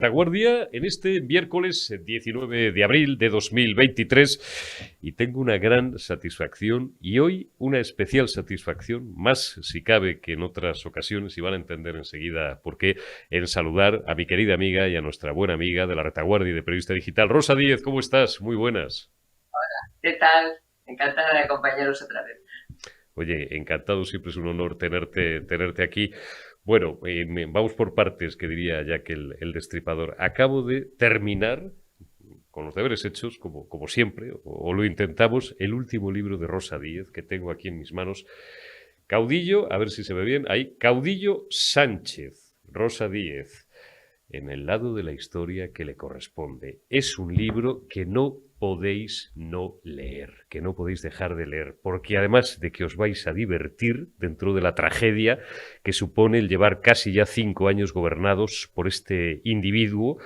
Retaguardia en este miércoles 19 de abril de 2023 y tengo una gran satisfacción y hoy una especial satisfacción, más si cabe que en otras ocasiones, y van a entender enseguida por qué, en saludar a mi querida amiga y a nuestra buena amiga de la Retaguardia y de Periodista Digital, Rosa Díez. ¿Cómo estás? Muy buenas. ¿Qué tal? Encantada de acompañaros otra vez. Oye, encantado, siempre es un honor tenerte aquí. Bueno, vamos por partes, que diría Jack el Destripador. Acabo de terminar con los deberes hechos, como siempre, o lo intentamos, el último libro de Rosa Díez que tengo aquí en mis manos. Caudillo, a ver si se ve bien, ahí, Caudillo Sánchez, Rosa Díez, en el lado de la historia que le corresponde. Es un libro que no podéis no leer, que no podéis dejar de leer, porque además de que os vais a divertir dentro de la tragedia que supone el llevar casi ya 5 años gobernados por este individuo,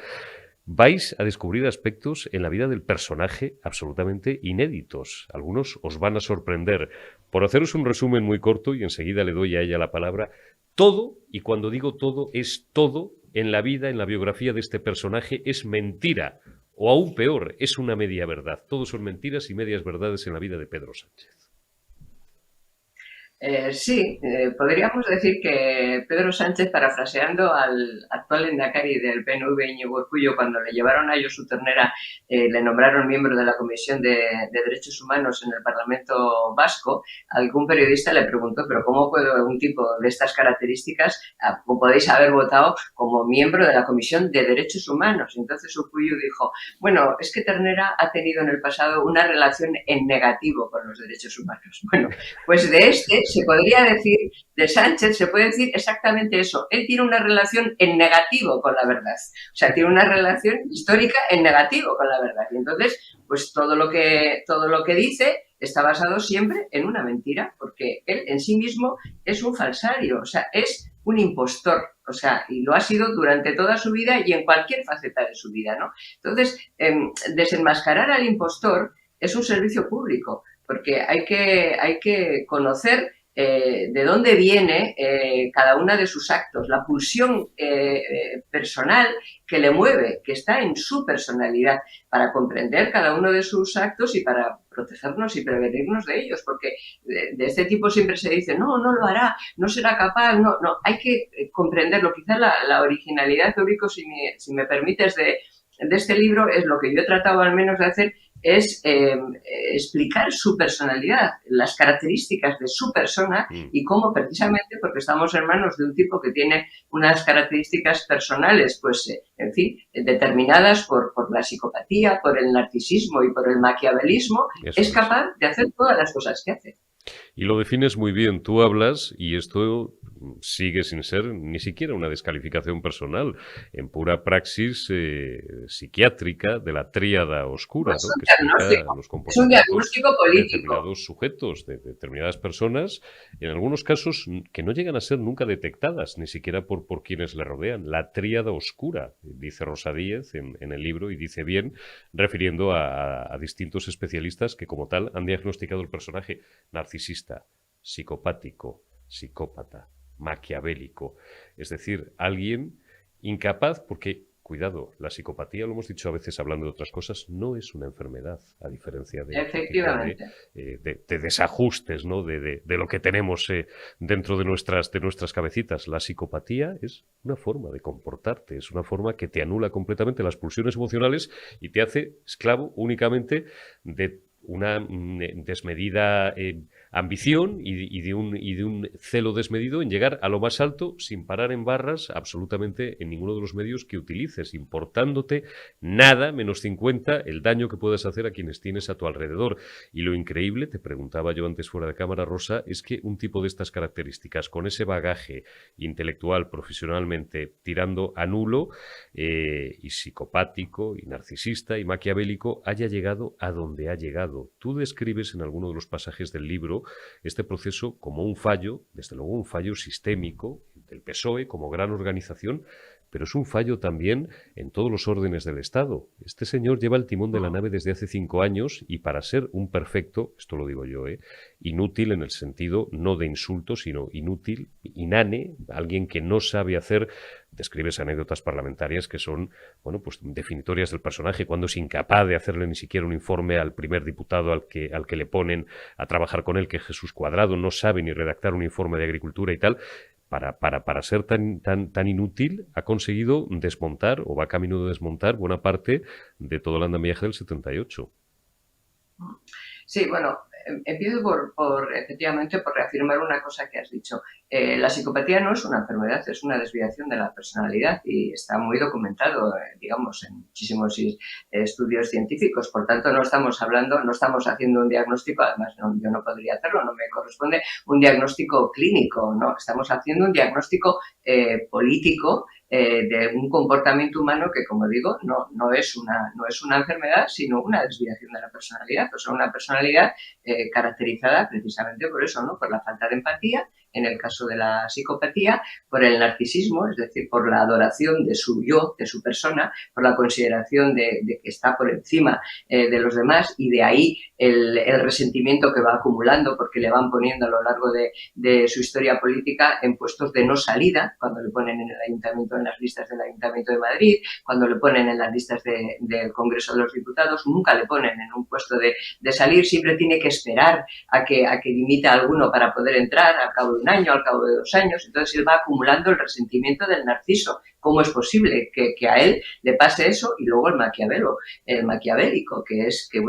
vais a descubrir aspectos en la vida del personaje absolutamente inéditos. Algunos os van a sorprender. Por haceros un resumen muy corto, y enseguida le doy a ella la palabra, todo, y cuando digo todo, es todo en la vida, en la biografía de este personaje, es mentira. O aún peor, es una media verdad. Todo son mentiras y medias verdades en la vida de Pedro Sánchez. Sí, podríamos decir que Pedro Sánchez, parafraseando al actual endacari del PNV, Íñigo Urkullu, cuando le llevaron a Josu Ternera, le nombraron miembro de la Comisión de Derechos Humanos en el Parlamento Vasco, algún periodista le preguntó, pero ¿cómo puede un tipo de estas características podéis haber votado como miembro de la Comisión de Derechos Humanos? Entonces Urkullu dijo, bueno, es que Ternera ha tenido en el pasado una relación en negativo con los derechos humanos. Bueno, pues de este se podría decir, de Sánchez se puede decir exactamente eso. Él tiene una relación en negativo con la verdad. O sea, tiene una relación histórica en negativo con la verdad. Y entonces, pues todo lo que dice está basado siempre en una mentira, porque él en sí mismo es un falsario, o sea, es un impostor, o sea, y lo ha sido durante toda su vida y en cualquier faceta de su vida, ¿no? Entonces, desenmascarar al impostor es un servicio público, porque hay que conocer de dónde viene cada una de sus actos, la pulsión personal que le mueve, que está en su personalidad, para comprender cada uno de sus actos y para protegernos y prevenirnos de ellos, porque de este tipo siempre se dice, no, no lo hará, no será capaz, no, no, hay que comprenderlo. Quizá la originalidad, Eurico, si me permites, de este libro es lo que yo he tratado al menos de hacer, es explicar su personalidad, las características de su persona Mm. y cómo precisamente porque estamos en manos de un tipo que tiene unas características personales, pues, en fin, determinadas por la psicopatía, por el narcisismo y por el maquiavelismo, es Eso es. capaz de hacer todas las cosas que hace. Y lo defines muy bien. Tú hablas, y esto sigue sin ser ni siquiera una descalificación personal, en pura praxis psiquiátrica de la tríada oscura, Es ¿no? un Que explica diagnóstico, los es un comportamientos diagnóstico de político. determinados sujetos, de determinadas personas, en algunos casos que no llegan a ser nunca detectadas, ni siquiera por quienes le rodean. La tríada oscura, dice Rosa Díez en el libro, y dice bien, refiriendo a distintos especialistas que como tal han diagnosticado el personaje narcisista, psicopático, psicópata, maquiavélico. Es decir, alguien incapaz, porque, cuidado, la psicopatía, lo hemos dicho a veces hablando de otras cosas, no es una enfermedad, a diferencia de otro tipo Efectivamente. de desajustes, ¿no? De lo que tenemos dentro de nuestras cabecitas. La psicopatía es una forma de comportarte, es una forma que te anula completamente las pulsiones emocionales y te hace esclavo únicamente de una desmedida ambición y de un celo desmedido en llegar a lo más alto sin parar en barras absolutamente en ninguno de los medios que utilices, importándote nada menos 50 el daño que puedas hacer a quienes tienes a tu alrededor. Y lo increíble, te preguntaba yo antes fuera de cámara, Rosa, es que un tipo de estas características, con ese bagaje intelectual, profesionalmente tirando a nulo, y psicopático, y narcisista, y maquiavélico, haya llegado a donde ha llegado. Tú describes en alguno de los pasajes del libro este proceso como un fallo, desde luego un fallo sistémico del PSOE como gran organización, pero es un fallo también en todos los órdenes del Estado. Este señor lleva el timón de la nave desde hace 5 años y para ser un perfecto, esto lo digo yo, inútil en el sentido no de insulto, sino inútil, inane, alguien que no sabe hacer, describes anécdotas parlamentarias que son, bueno, pues definitorias del personaje, cuando es incapaz de hacerle ni siquiera un informe al primer diputado al que le ponen a trabajar con él, que es Jesús Cuadrado, no sabe ni redactar un informe de agricultura y tal. Para ser tan inútil, ha conseguido desmontar, o va camino de desmontar, buena parte de todo el andamiaje del 78. Sí, bueno, empiezo efectivamente por reafirmar una cosa que has dicho. La psicopatía no es una enfermedad, es una desviación de la personalidad y está muy documentado, digamos, en muchísimos estudios científicos. Por tanto, no estamos haciendo un diagnóstico, además yo no podría hacerlo, no me corresponde un diagnóstico clínico, no, estamos haciendo un diagnóstico político de un comportamiento humano que, como digo, no es una enfermedad, sino una desviación de la personalidad, o sea, una personalidad caracterizada precisamente por eso, ¿no? Por la falta de empatía, en el caso de la psicopatía, por el narcisismo, es decir, por la adoración de su yo, de su persona, por la consideración de que está por encima de los demás y de ahí el resentimiento que va acumulando porque le van poniendo a lo largo de su historia política en puestos de no salida, cuando le ponen en el ayuntamiento, en las listas del Ayuntamiento de Madrid, cuando le ponen en las listas del Congreso de los Diputados, nunca le ponen en un puesto de salir, siempre tiene que esperar a que dimita alguno para poder entrar al cabo de un año, al cabo de 2 años. Entonces él va acumulando el resentimiento del narciso. ¿Cómo es posible que a él le pase eso? Y luego el maquiavélico, que es que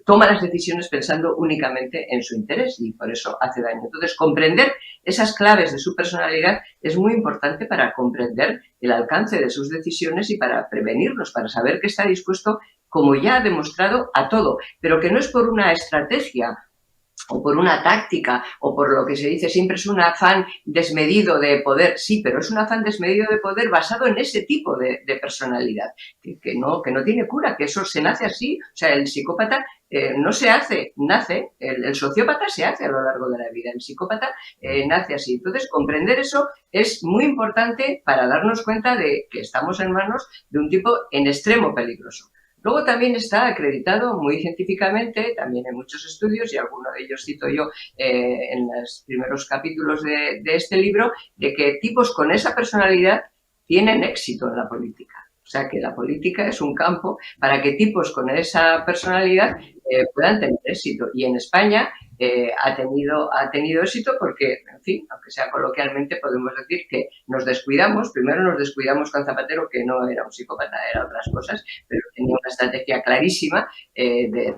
toma las decisiones pensando únicamente en su interés y por eso hace daño. Entonces, comprender esas claves de su personalidad es muy importante para comprender el alcance de sus decisiones y para prevenirlos, para saber que está dispuesto, como ya ha demostrado, a todo, pero que no es por una estrategia o por una táctica, o por lo que se dice siempre es un afán desmedido de poder. Sí, pero es un afán desmedido de poder basado en ese tipo de personalidad, que no tiene cura, que eso se nace así. O sea, el psicópata no se hace, nace, el sociópata se hace a lo largo de la vida, el psicópata nace así. Entonces, comprender eso es muy importante para darnos cuenta de que estamos en manos de un tipo en extremo peligroso. Luego también está acreditado muy científicamente, también en muchos estudios, y alguno de ellos cito yo en los primeros capítulos de este libro, de que tipos con esa personalidad tienen éxito en la política. O sea, que la política es un campo para que tipos con esa personalidad puedan tener éxito. Y en España ha tenido éxito porque, en fin, aunque sea coloquialmente, podemos decir que nos descuidamos. Primero nos descuidamos con Zapatero, que no era un psicópata, era otras cosas, pero tenía una estrategia clarísima de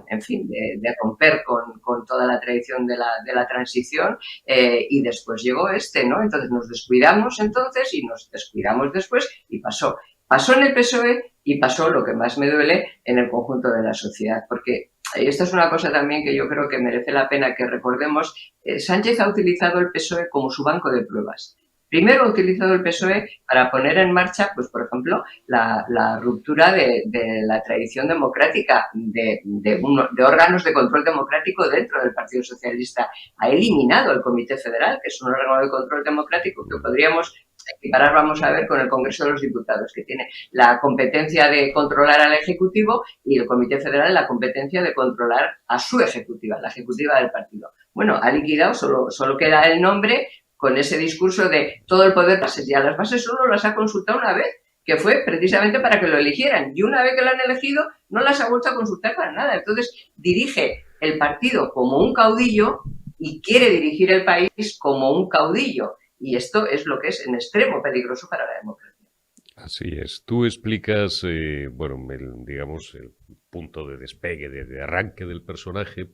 romper con toda la tradición de la transición, y después llegó ¿no? Entonces nos descuidamos entonces y nos descuidamos después y pasó. Pasó en el PSOE y pasó, lo que más me duele, en el conjunto de la sociedad, porque esta es una cosa también que yo creo que merece la pena que recordemos. Sánchez ha utilizado el PSOE como su banco de pruebas. Primero ha utilizado el PSOE para poner en marcha, pues por ejemplo, la ruptura de la tradición democrática, de órganos de control democrático dentro del Partido Socialista. Ha eliminado el Comité Federal, que es un órgano de control democrático que podríamos equiparar, vamos a ver, con el Congreso de los Diputados, que tiene la competencia de controlar al Ejecutivo y el Comité Federal la competencia de controlar a su ejecutiva, la ejecutiva del partido. Bueno, ha liquidado, solo queda el nombre con ese discurso de todo el poder bases. Y a las bases solo las ha consultado una vez, que fue precisamente para que lo eligieran. Y una vez que lo han elegido, no las ha vuelto a consultar para nada. Entonces, dirige el partido como un caudillo y quiere dirigir el país como un caudillo. Y esto es lo que es en extremo peligroso para la democracia. Así es. Tú explicas, el punto de despegue, de arranque del personaje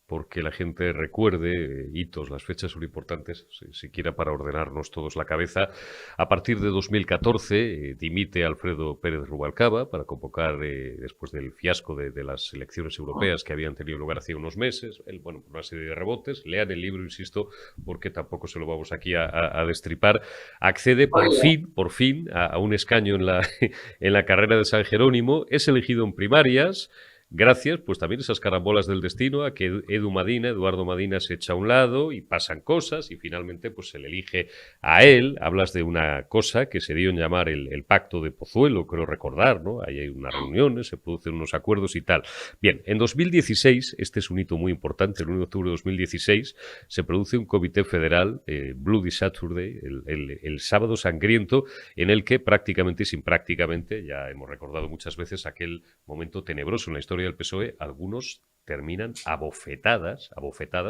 porque la gente recuerde hitos, las fechas son importantes, siquiera para ordenarnos todos la cabeza. A partir de 2014 dimite Alfredo Pérez Rubalcaba para convocar, después del fiasco de las elecciones europeas que habían tenido lugar hace unos meses, por una serie de rebotes. Lean el libro, insisto, porque tampoco se lo vamos aquí a destripar. Accede por fin a un escaño en la carrera de San Jerónimo, es elegido en primarias. gracias pues también esas carambolas del destino a que Eduardo Madina se echa a un lado y pasan cosas y finalmente pues se le elige a él. Hablas de una cosa que se dio en llamar el Pacto de Pozuelo, creo recordar, ¿no? Ahí hay unas reuniones, se producen unos acuerdos y tal. Bien, en 2016, este es un hito muy importante, el 1 de octubre de 2016, se produce un comité federal, Bloody Saturday, el sábado sangriento, en el que prácticamente y sin prácticamente, ya hemos recordado muchas veces aquel momento tenebroso en la historia del PSOE, algunos terminan abofetadas,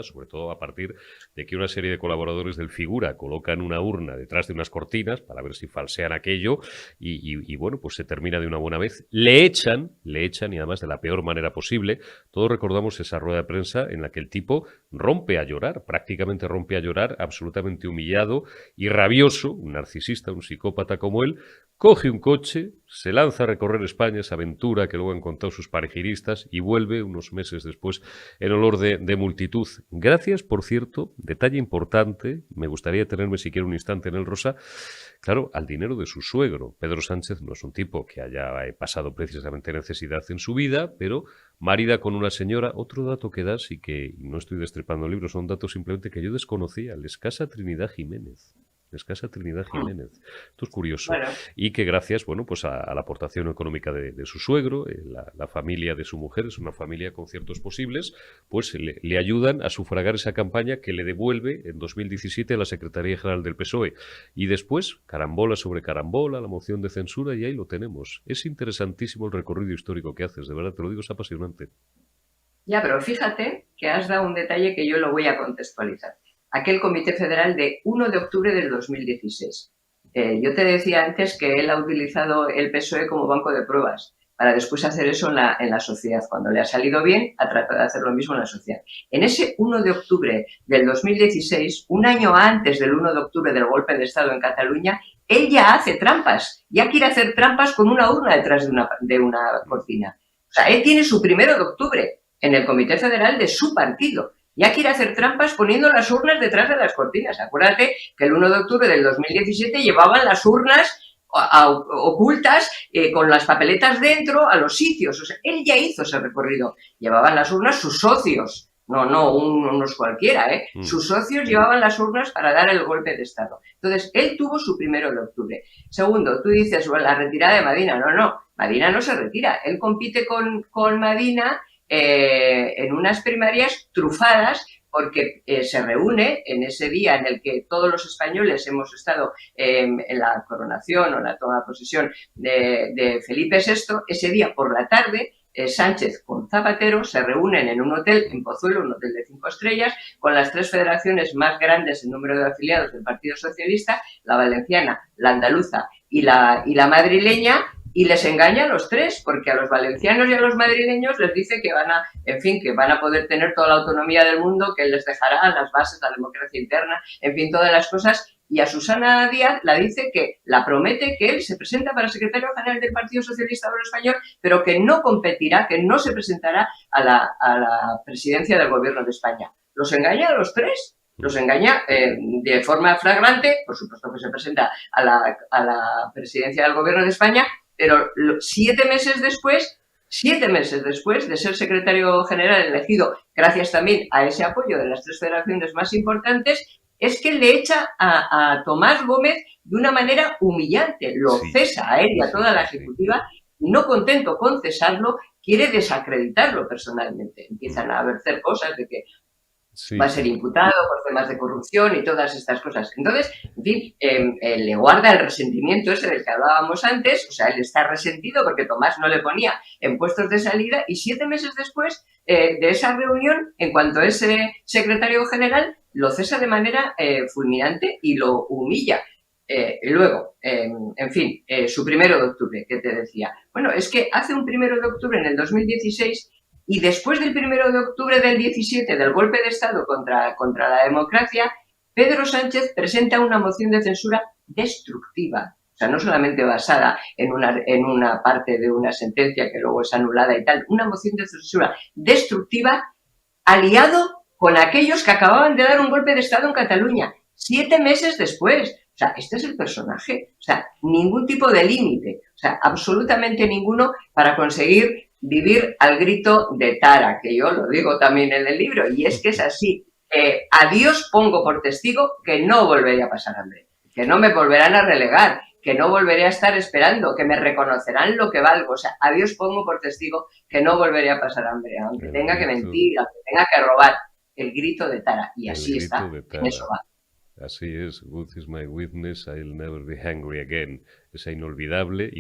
sobre todo a partir de que una serie de colaboradores del Figura colocan una urna detrás de unas cortinas para ver si falsean aquello y bueno, pues se termina de una buena vez. Le echan y además de la peor manera posible. Todos recordamos esa rueda de prensa en la que el tipo rompe a llorar, prácticamente rompe a llorar, absolutamente humillado y rabioso, un narcisista, un psicópata como él, coge un coche, se lanza a recorrer España, esa aventura que luego han contado sus parejiristas, y vuelve unos meses después en olor de multitud. Gracias, por cierto, detalle importante, me gustaría tenerme siquiera un instante en el Rosa, claro, al dinero de su suegro. Pedro Sánchez no es un tipo que haya pasado precisamente necesidad en su vida, pero marida con una señora. Otro dato que das y que no estoy destripando el libro, son datos simplemente que yo desconocía, la escasa Trinidad Jiménez. Esto es curioso. Bueno, Y que gracias, bueno, pues a la aportación económica de su suegro, la familia de su mujer es una familia con ciertos posibles, pues le ayudan a sufragar esa campaña que le devuelve en 2017 a la Secretaría General del PSOE. Y después, carambola sobre carambola, la moción de censura, y ahí lo tenemos. Es interesantísimo el recorrido histórico que haces, de verdad, te lo digo, es apasionante. ya, pero fíjate que has dado un detalle que yo lo voy a contextualizar. Aquel Comité Federal de 1 de octubre del 2016. Yo te decía antes que él ha utilizado el PSOE como banco de pruebas para después hacer eso en la sociedad. Cuando le ha salido bien, ha tratado de hacer lo mismo en la sociedad. En ese 1 de octubre del 2016, un año antes del 1 de octubre del golpe de Estado en Cataluña, él ya hace trampas, ya quiere hacer trampas con una urna detrás de una cortina. O sea, él tiene su 1 de octubre en el Comité Federal de su partido. Ya quiere hacer trampas poniendo las urnas detrás de las cortinas. Acuérdate que el 1 de octubre del 2017 llevaban las urnas ocultas con las papeletas dentro a los sitios. O sea, él ya hizo ese recorrido. Llevaban las urnas sus socios, no unos cualquiera, ¿eh? Sus socios llevaban las urnas para dar el golpe de Estado. Entonces, él tuvo su 1 de octubre. Segundo, tú dices, bueno, la retirada de Madina. No, Madina no se retira. Él compite con Madina en unas primarias trufadas porque se reúne en ese día en el que todos los españoles hemos estado en la coronación o la toma de posesión de Felipe VI. Ese día por la tarde Sánchez con Zapatero se reúnen en un hotel en Pozuelo, un hotel de 5 estrellas, con las 3 federaciones más grandes en número de afiliados del Partido Socialista, la valenciana, la andaluza y la madrileña, y les engaña a los 3, porque a los valencianos y a los madrileños les dice que van a poder tener toda la autonomía del mundo, que les dejará las bases, la democracia interna, en fin, todas las cosas. Y a Susana Díaz la promete que él se presenta para secretario general del Partido Socialista Obrero Español, pero que no competirá, que no se presentará a la presidencia del Gobierno de España. Los engaña a los 3. Los engaña de forma flagrante, por supuesto que se presenta a la presidencia del Gobierno de España, pero 7 meses después de ser secretario general elegido, gracias también a ese apoyo de las 3 federaciones más importantes, es que le echa a Tomás Gómez de una manera humillante. Lo cesa a él y a toda la ejecutiva, y no contento con cesarlo, quiere desacreditarlo personalmente. Empiezan a verter cosas de que va a ser imputado por temas de corrupción y todas estas cosas. Entonces, en fin, le guarda el resentimiento ese del que hablábamos antes. O sea, él está resentido porque Tomás no le ponía en puestos de salida, y 7 meses después de esa reunión, en cuanto es secretario general, lo cesa de manera fulminante y lo humilla. Y luego, en fin, su 1 de octubre, que te decía. Bueno, es que hace un 1 de octubre en el 2016, y después del 1 de octubre del 17, del golpe de Estado contra la democracia, Pedro Sánchez presenta una moción de censura destructiva. O sea, no solamente basada en una parte de una sentencia que luego es anulada y tal, una moción de censura destructiva aliado con aquellos que acababan de dar un golpe de Estado en Cataluña, 7 meses después. O sea, este es el personaje. O sea, ningún tipo de límite. O sea, absolutamente ninguno para conseguir vivir al grito de Tara, que yo lo digo también en el libro, y es que es así. A Dios pongo por testigo que no volveré a pasar hambre, que no me volverán a relegar, que no volveré a estar esperando, que me reconocerán lo que valgo. O sea, a Dios pongo por testigo que no volveré a pasar hambre, aunque tenga que mentir, aunque tenga que robar. El grito de Tara, y así está, en eso va. Así es, God is my witness, I'll never be hungry again. Esa inolvidable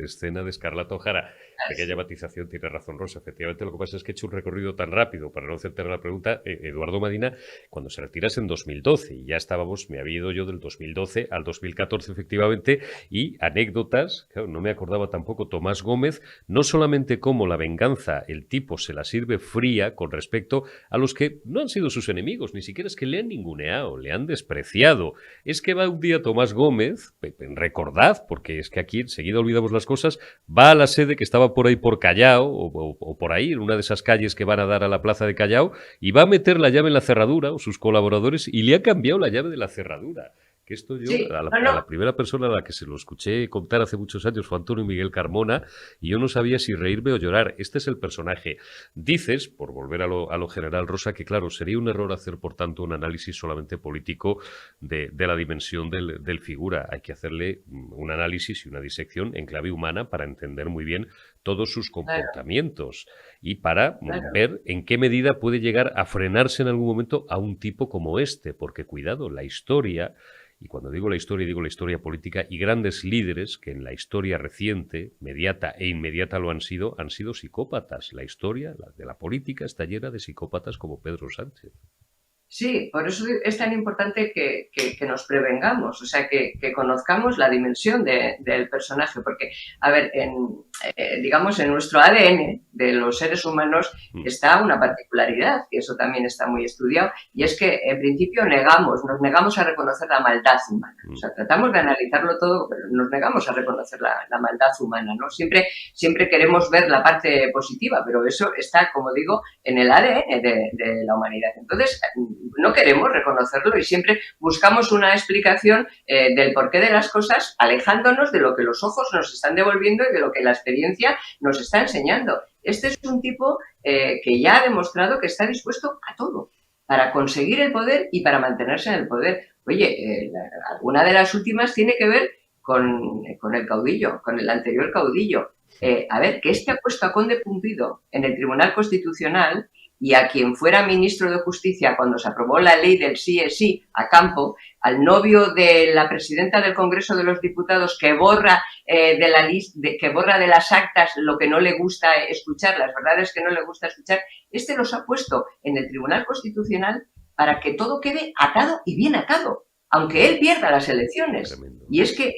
escena de Escarlata O'Hara. Aquella matización tiene razón Rosa. Efectivamente, lo que pasa es que he hecho un recorrido tan rápido para no hacerte la pregunta. Eduardo Madina, cuando se retira es en 2012 y ya estábamos, me había ido yo del 2012 al 2014 efectivamente, y anécdotas, claro, no me acordaba tampoco Tomás Gómez, no solamente cómo la venganza el tipo se la sirve fría con respecto a los que no han sido sus enemigos, ni siquiera es que le han ninguneado, le han despreciado. Es que va un día Tomás Gómez, recordad, porque es que aquí enseguida olvidamos las cosas, va a la sede que estaba por ahí por Callao, o por ahí, en una de esas calles que van a dar a la plaza de Callao, y va a meter la llave en la cerradura, o sus colaboradores, y le ha cambiado la llave de la cerradura. Que esto yo, sí, a la primera persona a la que se lo escuché contar hace muchos años fue Antonio Miguel Carmona, y yo no sabía si reírme o llorar. Este es el personaje. Dices, por volver a lo general, Rosa, que claro, sería un error hacer, por tanto, un análisis solamente político de la dimensión del figura. Hay que hacerle un análisis y una disección en clave humana para entender muy bien todos sus comportamientos y para ver en qué medida puede llegar a frenarse en algún momento a un tipo como este, porque cuidado, la historia, y cuando digo la historia política, y grandes líderes que en la historia reciente, mediata e inmediata lo han sido psicópatas. La historia de la política está llena de psicópatas como Pedro Sánchez. Sí, por eso es tan importante que nos prevengamos, o sea, que conozcamos la dimensión del personaje, porque, a ver, digamos, en nuestro ADN de los seres humanos está una particularidad, y eso también está muy estudiado, y es que, en principio, nos negamos a reconocer la maldad humana. O sea, tratamos de analizarlo todo, pero nos negamos a reconocer la maldad humana, ¿no? Siempre queremos ver la parte positiva, pero eso está, como digo, en el ADN de la humanidad. Entonces, no queremos reconocerlo y siempre buscamos una explicación del porqué de las cosas, alejándonos de lo que los ojos nos están devolviendo y de lo que la experiencia nos está enseñando. Este es un tipo que ya ha demostrado que está dispuesto a todo para conseguir el poder y para mantenerse en el poder. Oye, alguna de las últimas tiene que ver con el caudillo, con el anterior caudillo. A ver, que este ha puesto a Conde Pumpido en el Tribunal Constitucional y a quien fuera ministro de Justicia cuando se aprobó la ley del sí es sí a Campo, al novio de la presidenta del Congreso de los Diputados que borra que borra de las actas lo que no le gusta escuchar, las verdades que no le gusta escuchar, este los ha puesto en el Tribunal Constitucional para que todo quede atado y bien atado, aunque él pierda las elecciones. Tremendo. Y es que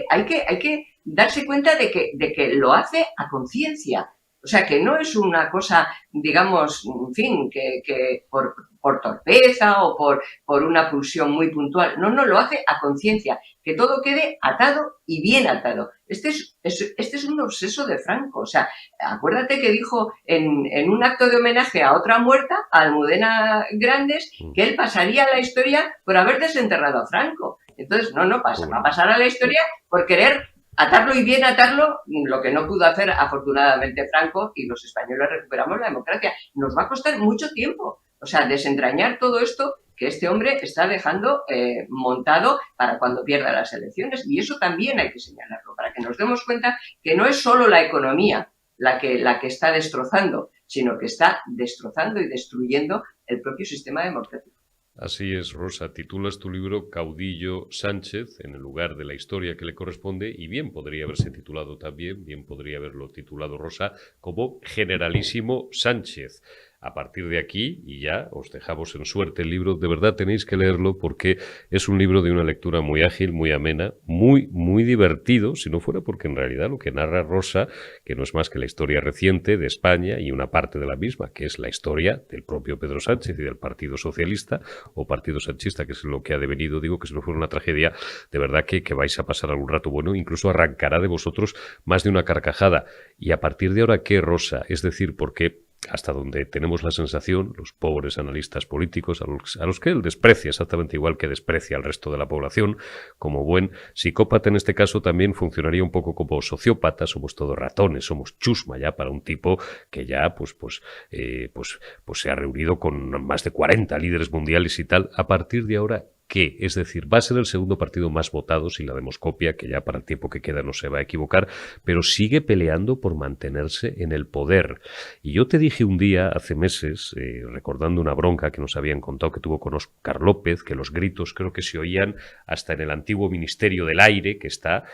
hay que darse cuenta de que lo hace a conciencia. O sea, que no es una cosa, digamos, en fin, que por torpeza o por una pulsión muy puntual. No, lo hace a conciencia. Que todo quede atado y bien atado. Este es un obseso de Franco. O sea, acuérdate que dijo en un acto de homenaje a otra muerta, a Almudena Grandes, que él pasaría a la historia por haber desenterrado a Franco. Entonces, no pasa. Va a pasar a la historia por querer atarlo y bien atarlo, lo que no pudo hacer afortunadamente Franco, y los españoles recuperamos la democracia. Nos va a costar mucho tiempo, o sea, desentrañar todo esto que este hombre está dejando montado para cuando pierda las elecciones, y eso también hay que señalarlo, para que nos demos cuenta que no es solo la economía la que está destrozando, sino que está destrozando y destruyendo el propio sistema democrático. Así es, Rosa. Titulas tu libro Caudillo Sánchez, en el lugar de la historia que le corresponde, y bien podría haberse titulado también, bien podría haberlo titulado Rosa, como Generalísimo Sánchez. A partir de aquí, y ya os dejamos en suerte el libro, de verdad tenéis que leerlo porque es un libro de una lectura muy ágil, muy amena, muy, muy divertido, si no fuera porque en realidad lo que narra Rosa, que no es más que la historia reciente de España y una parte de la misma, que es la historia del propio Pedro Sánchez y del Partido Socialista o Partido Sanchista, que es lo que ha devenido, digo que si no fuera una tragedia, de verdad que vais a pasar algún rato bueno, incluso arrancará de vosotros más de una carcajada. Y a partir de ahora, ¿qué, Rosa? Es decir, porque hasta donde tenemos la sensación, los pobres analistas políticos, a los que él desprecia exactamente igual que desprecia al resto de la población, como buen psicópata en este caso también funcionaría un poco como sociópata, somos todos ratones, somos chusma ya para un tipo que ya pues se ha reunido con más de 40 líderes mundiales y tal. A partir de ahora, ¿qué? Es decir, va a ser el segundo partido más votado si la demoscopia, que ya para el tiempo que queda no se va a equivocar, pero sigue peleando por mantenerse en el poder. Y yo te dije un día, hace meses, recordando una bronca que nos habían contado que tuvo con Óscar López, que los gritos creo que se oían hasta en el antiguo Ministerio del Aire, que está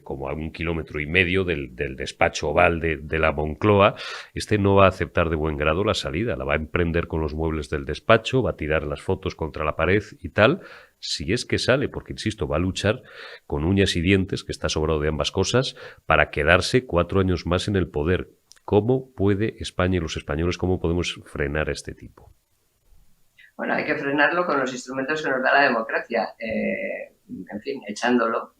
como a 1,5 kilómetros del despacho oval de la Moncloa. Este no va a aceptar de buen grado la salida, la va a emprender con los muebles del despacho, va a tirar las fotos contra la pared y tal, si es que sale, porque insisto, va a luchar con uñas y dientes, que está sobrado de ambas cosas, para quedarse 4 años más en el poder. ¿Cómo puede España y los españoles, cómo podemos frenar a este tipo? Bueno, hay que frenarlo con los instrumentos que nos da la democracia, en fin, echándolo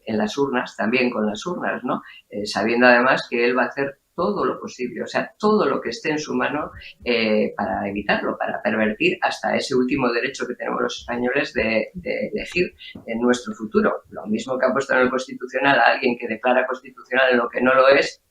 en las urnas, también con las urnas, ¿no? Sabiendo además que él va a hacer todo lo posible, o sea, todo lo que esté en su mano para evitarlo, para pervertir hasta ese último derecho que tenemos los españoles de elegir en nuestro futuro. Lo mismo que ha puesto en el Constitucional a alguien que declara constitucional en lo que no lo es,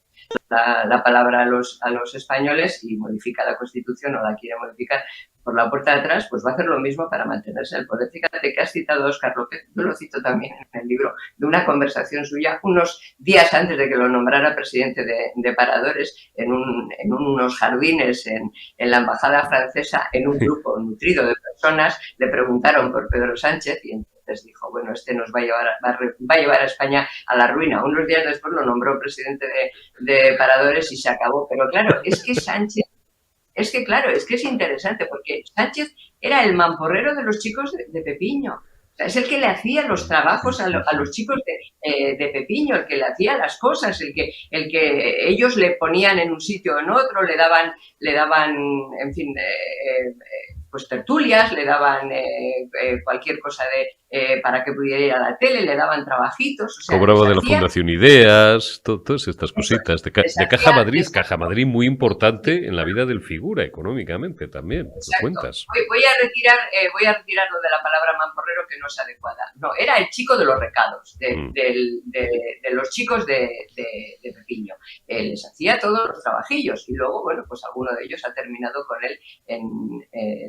la palabra a los españoles y modifica la Constitución o la quiere modificar por la puerta de atrás, pues va a hacer lo mismo para mantenerse en el poder. Fíjate que has citado a Óscar López, yo lo cito también en el libro, de una conversación suya unos días antes de que lo nombrara presidente de Paradores en unos jardines en la embajada francesa, en un grupo nutrido de personas, le preguntaron por Pedro Sánchez y entonces dijo, bueno, este nos va a llevar a España a la ruina. Unos días después lo nombró presidente de Paradores y se acabó. Pero claro, es que Sánchez, es que es interesante porque Sánchez era el mamporrero de los chicos de Pepiño. O sea, es el que le hacía los trabajos a los chicos de Pepiño, el que le hacía las cosas, el que ellos le ponían en un sitio o en otro, le daban en fin, pues tertulias, le daban cualquier cosa para que pudiera ir a la tele, le daban trabajitos. O sea, cobraba de la Fundación Ideas, todas estas cositas. De Caja Madrid muy importante en la vida del figura, económicamente también. Lo cuentas. Voy a retirar lo de la palabra mamporrero, que no es adecuada. No, era el chico de los recados, de los chicos de Pepiño. Les hacía todos los trabajillos y luego, bueno, pues alguno de ellos ha terminado con él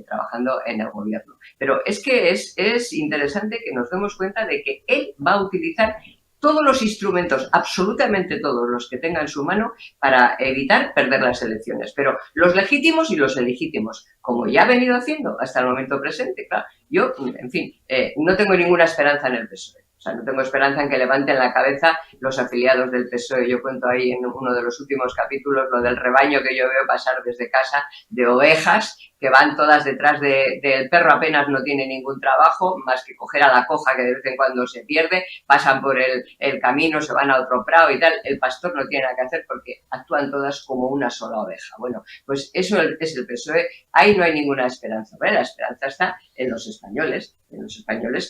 trabajando en el gobierno. Pero es que es interesante que nos demos cuenta de que él va a utilizar todos los instrumentos, absolutamente todos los que tenga en su mano, para evitar perder las elecciones. Pero los legítimos y los ilegítimos, como ya ha venido haciendo hasta el momento presente. Claro, yo, en fin, no tengo ninguna esperanza en el PSOE. O sea, no tengo esperanza en que levanten la cabeza los afiliados del PSOE. Yo cuento ahí en uno de los últimos capítulos lo del rebaño que yo veo pasar desde casa de ovejas que van todas detrás del perro, apenas no tiene ningún trabajo, más que coger a la coja que de vez en cuando se pierde, pasan por el camino, se van a otro prado y tal. El pastor no tiene nada que hacer porque actúan todas como una sola oveja. Bueno, pues eso es el PSOE. Ahí no hay ninguna esperanza, ¿vale? La esperanza está en los españoles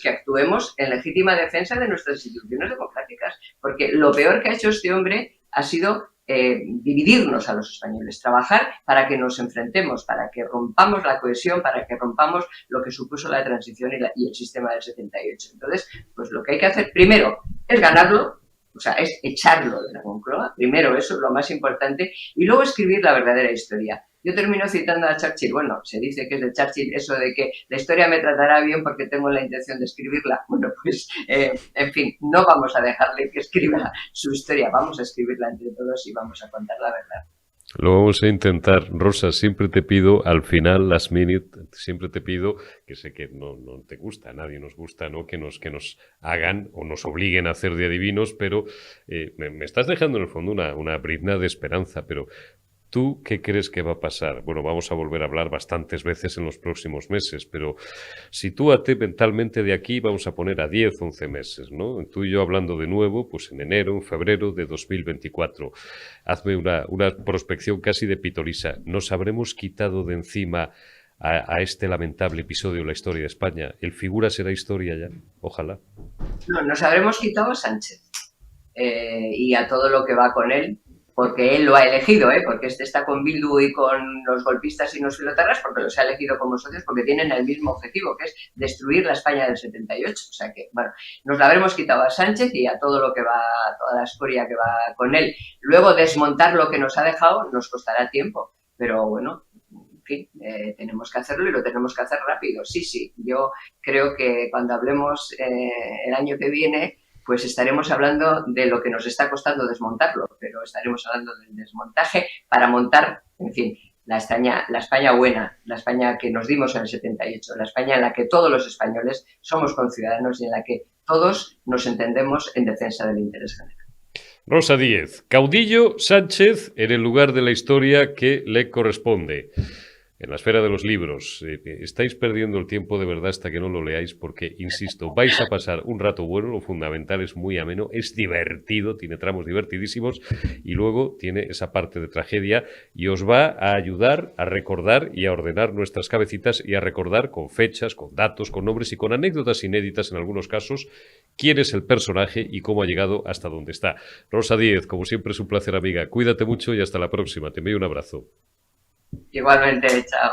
que actuemos en legítima defensa de nuestras instituciones democráticas, porque lo peor que ha hecho este hombre ha sido dividirnos a los españoles, trabajar para que nos enfrentemos, para que rompamos la cohesión, para que rompamos lo que supuso la transición y el sistema del 78. Entonces, pues lo que hay que hacer primero es ganarlo, o sea, es echarlo de la Moncloa, primero eso es lo más importante, y luego escribir la verdadera historia. Yo termino citando a Churchill. Bueno, se dice que es de Churchill eso de que la historia me tratará bien porque tengo la intención de escribirla. Bueno, pues, en fin, no vamos a dejarle que escriba su historia, vamos a escribirla entre todos y vamos a contar la verdad. Lo vamos a intentar. Rosa, siempre te pido, al final, last minute, siempre te pido, que sé que no te gusta, a nadie nos gusta, ¿no? Que nos hagan o nos obliguen a hacer de adivinos, pero me estás dejando en el fondo una brizna de esperanza, pero ¿tú qué crees que va a pasar? Bueno, vamos a volver a hablar bastantes veces en los próximos meses, pero sitúate mentalmente de aquí, vamos a poner a 10, 11 meses, ¿no? Tú y yo hablando de nuevo, pues en enero, en febrero de 2024. Hazme una prospección casi de pitolisa. ¿Nos habremos quitado de encima a este lamentable episodio de la historia de España? ¿El figura será historia ya? Ojalá. No, nos habremos quitado a Sánchez y a todo lo que va con él, porque él lo ha elegido, porque este está con Bildu y con los golpistas y los filotarras, porque los ha elegido como socios, porque tienen el mismo objetivo, que es destruir la España del 78. O sea que, bueno, nos la habremos quitado a Sánchez y a todo lo que va, toda la escoria que va con él. Luego desmontar lo que nos ha dejado nos costará tiempo, pero bueno, en fin, tenemos que hacerlo y lo tenemos que hacer rápido. Sí, sí, yo creo que cuando hablemos el año que viene, pues estaremos hablando de lo que nos está costando desmontarlo, pero estaremos hablando del desmontaje para montar, en fin, la España buena, la España que nos dimos en el 78, la España en la que todos los españoles somos conciudadanos y en la que todos nos entendemos en defensa del interés general. Rosa Díez, caudillo Sánchez en el lugar de la historia que le corresponde. En la esfera de los libros, estáis perdiendo el tiempo de verdad hasta que no lo leáis porque, insisto, vais a pasar un rato bueno, lo fundamental es muy ameno, es divertido, tiene tramos divertidísimos y luego tiene esa parte de tragedia y os va a ayudar a recordar y a ordenar nuestras cabecitas y a recordar con fechas, con datos, con nombres y con anécdotas inéditas en algunos casos quién es el personaje y cómo ha llegado hasta donde está. Rosa Díez, como siempre es un placer, amiga. Cuídate mucho y hasta la próxima. Te envío un abrazo. Igualmente, chao.